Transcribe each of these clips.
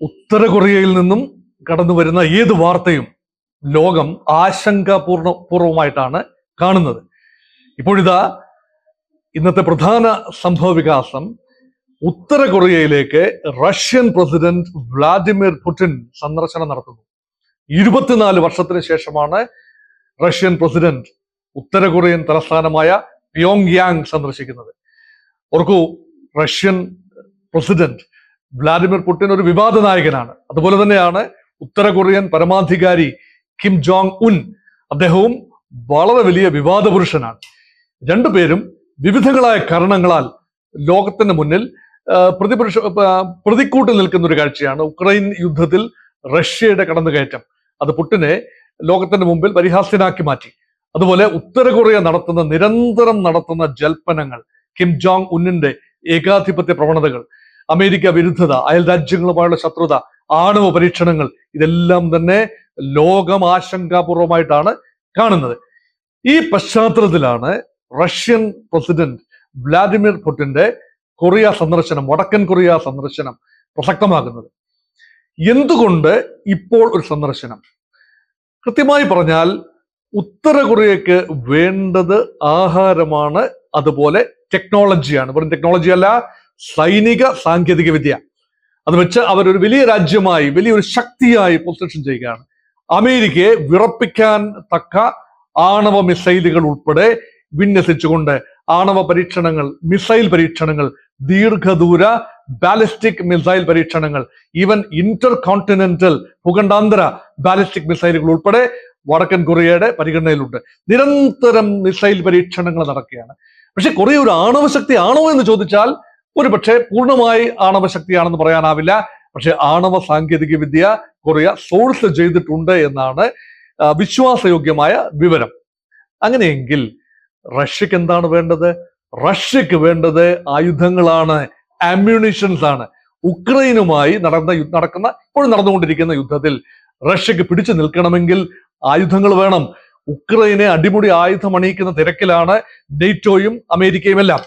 ഉത്തര കൊറിയയിൽ നിന്നും കടന്നു വരുന്ന ഏത് വാർത്തയും ലോകം പൂർവമായിട്ടാണ് കാണുന്നത്. ഇപ്പോഴിതാ ഇന്നത്തെ പ്രധാന സംഭവ വികാസം, ഉത്തര കൊറിയയിലേക്ക് റഷ്യൻ പ്രസിഡന്റ് വ്ളാഡിമിർ പുടിൻ സന്ദർശനം നടത്തുന്നു. 24 വർഷത്തിന് ശേഷമാണ് റഷ്യൻ പ്രസിഡന്റ് ഉത്തര കൊറിയൻ തലസ്ഥാനമായ പ്യോങ് യാങ് സന്ദർശിക്കുന്നത്. ഓർക്കൂ, റഷ്യൻ പ്രസിഡന്റ് വ്ളാഡിമിർ പുടിൻ ഒരു വിവാദ നായകനാണ്. അതുപോലെ തന്നെയാണ് ഉത്തര കൊറിയൻ പരമാധികാരി കിം ജോങ് ഉൻ. അദ്ദേഹവും വളരെ വലിയ വിവാദ പുരുഷനാണ്. രണ്ടുപേരും വിവിധങ്ങളായ കാരണങ്ങളാൽ ലോകത്തിന് മുന്നിൽ പ്രതിക്കൂട്ടിൽ നിൽക്കുന്ന ഒരു കാഴ്ചയാണ് ഉക്രൈൻ യുദ്ധത്തിൽ റഷ്യയുടെ കടന്നുകയറ്റം. അത് പുടിനെ ലോകത്തിന്റെ മുമ്പിൽ പരിഹാസ്യനാക്കി മാറ്റി. അതുപോലെ ഉത്തര കൊറിയ നിരന്തരം നടത്തുന്ന ജൽപ്പനങ്ങൾ, കിം ജോങ് ഉന്നിന്റെ ഏകാധിപത്യ പ്രവണതകൾ, അമേരിക്ക വിരുദ്ധത, അയൽ രാജ്യങ്ങളുമായുള്ള ശത്രുത, ആണവ പരീക്ഷണങ്ങൾ, ഇതെല്ലാം തന്നെ ലോകം ആശങ്കാപൂർവമായിട്ടാണ് കാണുന്നത്. ഈ പശ്ചാത്തലത്തിലാണ് റഷ്യൻ പ്രസിഡന്റ് വ്ളാഡിമിർ പുടിന്റെ കൊറിയ സന്ദർശനം, വടക്കൻ കൊറിയ സന്ദർശനം പ്രസക്തമാകുന്നത്. എന്തുകൊണ്ട് ഇപ്പോൾ ഒരു സന്ദർശനം? കൃത്യമായി പറഞ്ഞാൽ ഉത്തര കൊറിയക്ക് വേണ്ടത് ആഹാരമാണ്, അതുപോലെ ടെക്നോളജിയാണ്. വെറും ടെക്നോളജി അല്ല, സൈനിക സാങ്കേതിക വിദ്യ. അത് വെച്ച് അവരൊരു വലിയ രാജ്യമായി, വലിയൊരു ശക്തിയായി പൊസിഷൻ ചെയ്യുകയാണ്. അമേരിക്കയെ വിറപ്പിക്കാൻ തക്ക ആണവ മിസൈലുകൾ ഉൾപ്പെടെ വിന്യസിച്ചുകൊണ്ട് ആണവ പരീക്ഷണങ്ങൾ, മിസൈൽ പരീക്ഷണങ്ങൾ, ദീർഘദൂര ബാലിസ്റ്റിക് മിസൈൽ പരീക്ഷണങ്ങൾ, ഈവൻ ഇന്റർ കോണ്ടിനെന്റൽ ഭൂഖണ്ഡാന്തര ബാലിസ്റ്റിക് മിസൈലുകൾ ഉൾപ്പെടെ വടക്കൻ കൊറിയയുടെ പരിഗണനയിലുണ്ട്. നിരന്തരം മിസൈൽ പരീക്ഷണങ്ങൾ നടക്കുകയാണ്. പക്ഷെ കൊറിയ ഒരു ആണവ ശക്തി ആണോ എന്ന് ചോദിച്ചാൽ ഒരു പക്ഷേ പൂർണ്ണമായി ആണവ ശക്തിയാണെന്ന് പറയാനാവില്ല. പക്ഷെ ആണവ സാങ്കേതിക വിദ്യ കൊറിയ സോഴ്സ് ചെയ്തിട്ടുണ്ട് എന്നാണ് വിശ്വാസയോഗ്യമായ വിവരം. അങ്ങനെയെങ്കിൽ റഷ്യക്ക് എന്താണ് വേണ്ടത്? റഷ്യക്ക് വേണ്ടത് ആയുധങ്ങളാണ്, അമ്യൂണിഷൻസ് ആണ്. ഉക്രൈനുമായി ഇപ്പോഴും നടന്നുകൊണ്ടിരിക്കുന്ന യുദ്ധത്തിൽ റഷ്യക്ക് പിടിച്ചു നിൽക്കണമെങ്കിൽ ആയുധങ്ങൾ വേണം. ഉക്രൈനെ അടിമുടി ആയുധം അണിയിക്കുന്ന തിരക്കിലാണ് നെറ്റോയും അമേരിക്കയും എല്ലാം.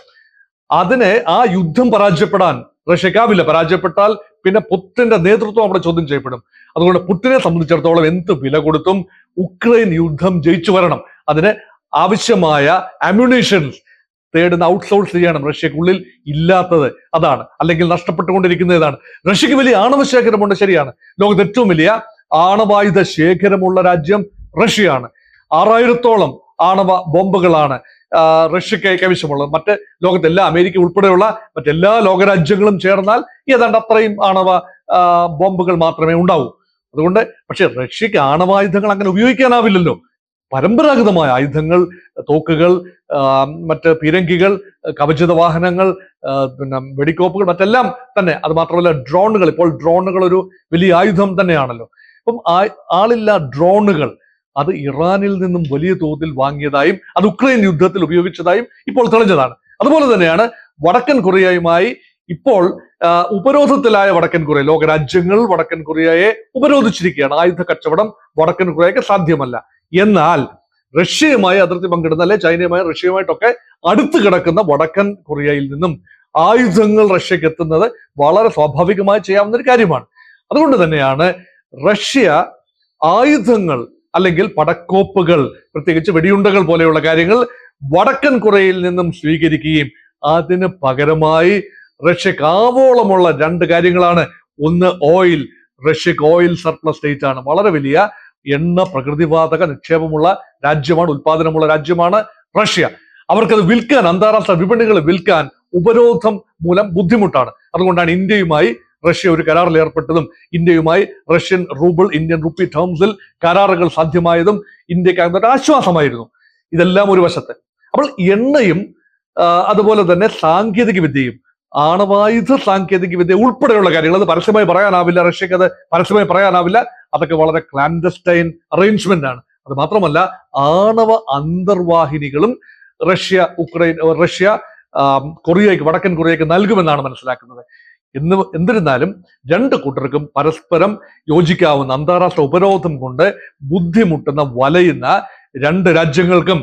ആ യുദ്ധം പരാജയപ്പെടാൻ റഷ്യക്കാവില്ല. പരാജയപ്പെട്ടാൽ പിന്നെ പുടിന്റെ നേതൃത്വം അവിടെ ചോദ്യം ചെയ്യപ്പെടും. അതുകൊണ്ട് പുടിനെ സംബന്ധിച്ചിടത്തോളം എന്ത് വില കൊടുത്തും ഉക്രൈൻ യുദ്ധം ജയിച്ചു വരണം. അതിന് ആവശ്യമായ അമ്യൂണിഷൻസ് തേടുന്ന ഔട്ട്സോഴ്സ് ചെയ്യണം. റഷ്യക്കുള്ളിൽ ഇല്ലാത്തത് അതാണ്, അല്ലെങ്കിൽ നഷ്ടപ്പെട്ടുകൊണ്ടിരിക്കുന്നതാണ്. റഷ്യക്ക് വലിയ ആണവ ശേഖരമുണ്ട്, ശരിയാണ്. ലോകത്ത് ഏറ്റവും വലിയ ആണവായുധ ശേഖരമുള്ള രാജ്യം റഷ്യയാണ്. 6000-ഓളം ആണവ ബോംബുകളാണ് റഷ്യക്ക് കൈവശമുള്ളത്. മറ്റ് ലോകത്തെല്ലാ, അമേരിക്ക ഉൾപ്പെടെയുള്ള മറ്റെല്ലാ ലോകരാജ്യങ്ങളും ചേർന്നാൽ ഏതാണ്ട് അത്രയും ആണവ ബോംബുകൾ മാത്രമേ ഉണ്ടാവൂ. അതുകൊണ്ട് പക്ഷെ റഷ്യക്ക് ആണവായുധങ്ങൾ അങ്ങനെ ഉപയോഗിക്കാനാവില്ലല്ലോ. പരമ്പരാഗതമായ ആയുധങ്ങൾ, തോക്കുകൾ, മറ്റ് പീരങ്കികൾ, കവചിത വാഹനങ്ങൾ, പിന്നെ വെടിക്കോപ്പുകൾ, മറ്റെല്ലാം തന്നെ. അത് മാത്രമല്ല ഡ്രോണുകൾ. ഇപ്പോൾ ഡ്രോണുകൾ ഒരു വലിയ ആയുധം തന്നെയാണല്ലോ. അപ്പം ആളില്ലാ ഡ്രോണുകൾ അത് ഇറാനിൽ നിന്നും വലിയ തോതിൽ വാങ്ങിയതായും അത് ഉക്രൈൻ യുദ്ധത്തിൽ ഉപയോഗിച്ചതായും ഇപ്പോൾ തെളിഞ്ഞതാണ്. അതുപോലെ തന്നെയാണ് വടക്കൻ കൊറിയയുമായി ഇപ്പോൾ ഉപരോധത്തിലായ വടക്കൻ കൊറിയ. ലോകരാജ്യങ്ങൾ വടക്കൻ കൊറിയയെ ഉപരോധിച്ചിരിക്കുകയാണ്. ആയുധ കച്ചവടം വടക്കൻ കൊറിയക്ക് സാധ്യമല്ല. എന്നാൽ റഷ്യയുമായി അതിർത്തി പങ്കിടുന്ന, അല്ലെ ചൈനയുമായി റഷ്യയുമായിട്ടൊക്കെ അടുത്ത് കിടക്കുന്ന വടക്കൻ കൊറിയയിൽ നിന്നും ആയുധങ്ങൾ റഷ്യക്ക് എത്തുന്നത് വളരെ സ്വാഭാവികമായി ചെയ്യാവുന്ന ഒരു കാര്യമാണ്. അതുകൊണ്ട് തന്നെയാണ് റഷ്യ ആയുധങ്ങൾ അല്ലെങ്കിൽ പടക്കോപ്പുകൾ, പ്രത്യേകിച്ച് വെടിയുണ്ടകൾ പോലെയുള്ള കാര്യങ്ങൾ വടക്കൻ കൊറിയയിൽ നിന്നും സ്വീകരിക്കുകയും അതിന് പകരമായി റഷ്യക്ക് ആവോളമുള്ള 2 കാര്യങ്ങളാണ്. ഒന്ന് ഓയിൽ. റഷ്യക്ക് ഓയിൽ സർപ്ലസ് സ്റ്റേറ്റ് ആണ്. വളരെ വലിയ എണ്ണ പ്രകൃതിവാതക നിക്ഷേപമുള്ള രാജ്യമാണ്, ഉൽപാദനമുള്ള രാജ്യമാണ് റഷ്യ. അവർക്കത് വിൽക്കാൻ, അന്താരാഷ്ട്ര വിപണികളിൽ വിൽക്കാൻ ഉപരോധം മൂലം ബുദ്ധിമുട്ടാണ്. അതുകൊണ്ടാണ് ഇന്ത്യയുമായി റഷ്യ ഒരു കരാറിൽ ഏർപ്പെട്ടതും ഇന്ത്യയുമായി റഷ്യൻ റൂബിൾ, ഇന്ത്യൻ റുപ്പി ടേംസിൽ കരാറുകൾ സാധ്യമായതും ഇന്ത്യക്ക് ഒരു ആശ്വാസമായിരുന്നു. ഇതെല്ലാം ഒരു വശത്ത്. അപ്പോൾ എണ്ണയും അതുപോലെ തന്നെ സാങ്കേതിക വിദ്യയും, ആണവായുധ സാങ്കേതിക വിദ്യ ഉൾപ്പെടെയുള്ള കാര്യങ്ങൾ അത് പരസ്യമായി പറയാനാവില്ല. റഷ്യക്ക് അത് പരസ്യമായി പറയാനാവില്ല. അതൊക്കെ വളരെ ക്ലാൻഡസ്റ്റൈൻ അറേഞ്ച്മെന്റ് ആണ്. അത് മാത്രമല്ല ആണവ അന്തർവാഹിനികളും റഷ്യ കൊറിയയ്ക്ക്, വടക്കൻ കൊറിയയ്ക്ക് നൽകുമെന്നാണ് മനസ്സിലാക്കുന്നത്. എന്നിരുന്നാലും 2 കൂട്ടർക്കും പരസ്പരം യോജിക്കാവുന്ന, അന്താരാഷ്ട്ര ഉപരോധം കൊണ്ട് ബുദ്ധിമുട്ടുന്ന, വലയുന്ന 2 രാജ്യങ്ങൾക്കും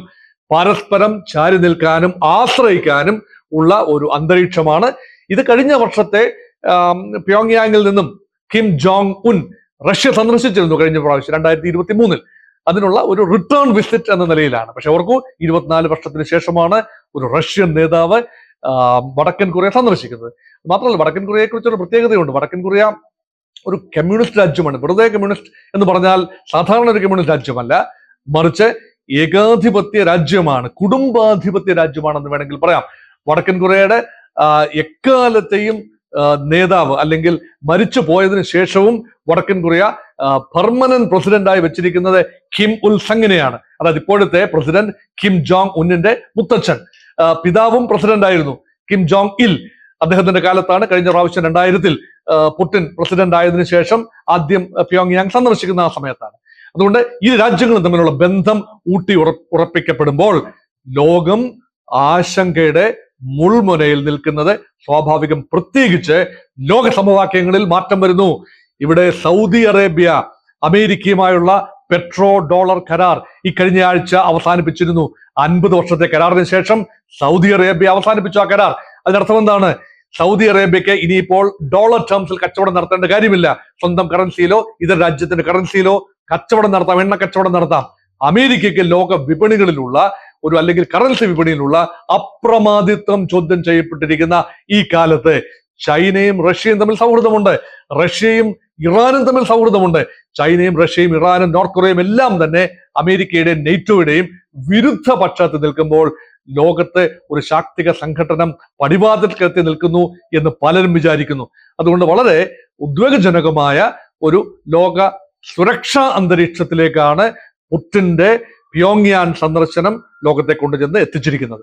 പരസ്പരം ചാരി നിൽക്കാനും ആശ്രയിക്കാനും ഉള്ള ഒരു അന്തരീക്ഷമാണ് ഇത്. കഴിഞ്ഞ വർഷത്തെ പ്യോങ് യാങ്ങിൽ നിന്നും കിം ജോങ് ഉൻ റഷ്യ സന്ദർശിച്ചിരുന്നു കഴിഞ്ഞ പ്രാവശ്യം 2023. അതിനുള്ള ഒരു റിട്ടേൺ വിസിറ്റ് എന്ന നിലയിലാണ്. പക്ഷെ ഓർക്കൂ, 24 വർഷത്തിന് ശേഷമാണ് ഒരു റഷ്യൻ നേതാവ് വടക്കൻ കൊറിയ സന്ദർശിക്കുന്നത്. മാത്രമല്ല, വടക്കൻ കൊറിയയെ കുറിച്ചൊരു പ്രത്യേകതയുണ്ട്. വടക്കൻ കൊറിയ ഒരു കമ്മ്യൂണിസ്റ്റ് രാജ്യമാണ്. വെറുതെ കമ്മ്യൂണിസ്റ്റ് എന്ന് പറഞ്ഞാൽ സാധാരണ ഒരു കമ്മ്യൂണിസ്റ്റ് രാജ്യമല്ല, മറിച്ച് ഏകാധിപത്യ രാജ്യമാണ്, കുടുംബാധിപത്യ രാജ്യമാണെന്ന് വേണമെങ്കിൽ പറയാം. വടക്കൻ കൊറിയയുടെ എക്കാലത്തെയും നേതാവ് അല്ലെങ്കിൽ മരിച്ചു പോയതിനു ശേഷവും വടക്കൻ കൊറിയ പെർമനന്റ് പ്രസിഡന്റായി വെച്ചിരിക്കുന്നത് കിം ഉൽ സങ്ങിനെയാണ്. അതായത് ഇപ്പോഴത്തെ പ്രസിഡന്റ് കിം ജോങ് ഉന്നിന്റെ മുത്തച്ഛൻ. പിതാവും പ്രസിഡന്റ് ആയിരുന്നു, കിം ജോങ് ഇൽ. അദ്ദേഹത്തിന്റെ കാലത്താണ് കഴിഞ്ഞ പ്രാവശ്യം 2000 പുടിൻ പ്രസിഡന്റ് ആയതിനു ശേഷം ആദ്യം പ്യോങ്യാങ് സന്ദർശിക്കുന്ന ആ സമയത്താണ്. അതുകൊണ്ട് ഈ രാജ്യങ്ങളും തമ്മിലുള്ള ബന്ധം ഉറപ്പിക്കപ്പെടുമ്പോൾ ലോകം ആശങ്കയുടെ മുൾമുനയിൽ നിൽക്കുന്നത് സ്വാഭാവികം. പ്രത്യേകിച്ച് ലോക സമവാക്യങ്ങളിൽ മാറ്റം വരുന്നു. ഇവിടെ സൗദി അറേബ്യ അമേരിക്കയുമായുള്ള പെട്രോ ഡോളർ കരാർ ഈ കഴിഞ്ഞ ആഴ്ച അവസാനിപ്പിച്ചിരുന്നു. 50 വർഷത്തെ കരാറിന് ശേഷം സൗദി അറേബ്യ അവസാനിപ്പിച്ചു ആ കരാർ. അതിനർത്ഥം എന്താണ്? സൗദി അറേബ്യക്ക് ഇനിയിപ്പോൾ ഡോളർ ടേംസിൽ കച്ചവടം നടത്തേണ്ട കാര്യമില്ല. സ്വന്തം കറൻസിയിലോ ഇതര രാജ്യത്തിന്റെ കറൻസിയിലോ കച്ചവടം നടത്താം, എണ്ണ കച്ചവടം നടത്താം. അമേരിക്കയ്ക്ക് ലോക വിപണികളിലുള്ള അല്ലെങ്കിൽ കറൻസി വിപണിയിലുള്ള അപ്രമാദിത്വം ചോദ്യം ചെയ്യപ്പെട്ടിരിക്കുന്ന ഈ കാലത്ത് ചൈനയും റഷ്യയും തമ്മിൽ സൗഹൃദമുണ്ട്, റഷ്യയും ഇറാനും തമ്മിൽ സൗഹൃദമുണ്ട്. ചൈനയും റഷ്യയും ഇറാനും നോർത്ത് കൊറിയയും എല്ലാം തന്നെ അമേരിക്കയുടെയും നെയ്റ്റോയുടെയും വിരുദ്ധ പക്ഷത്ത് നിൽക്കുമ്പോൾ ലോകത്ത് ഒരു ശാക്തിക സംഘടനം പടിവാതിൽക്കെത്തി നിൽക്കുന്നു എന്ന് പലരും വിചാരിക്കുന്നു. അതുകൊണ്ട് വളരെ ഉദ്വേഗജനകമായ ഒരു ലോക സുരക്ഷാ അന്തരീക്ഷത്തിലേക്കാണ് പുടിന്റെ പ്യോങ്യാങ് സന്ദർശനം ലോകത്തെ കൊണ്ടുചെന്ന് എത്തിച്ചിരിക്കുന്നത്.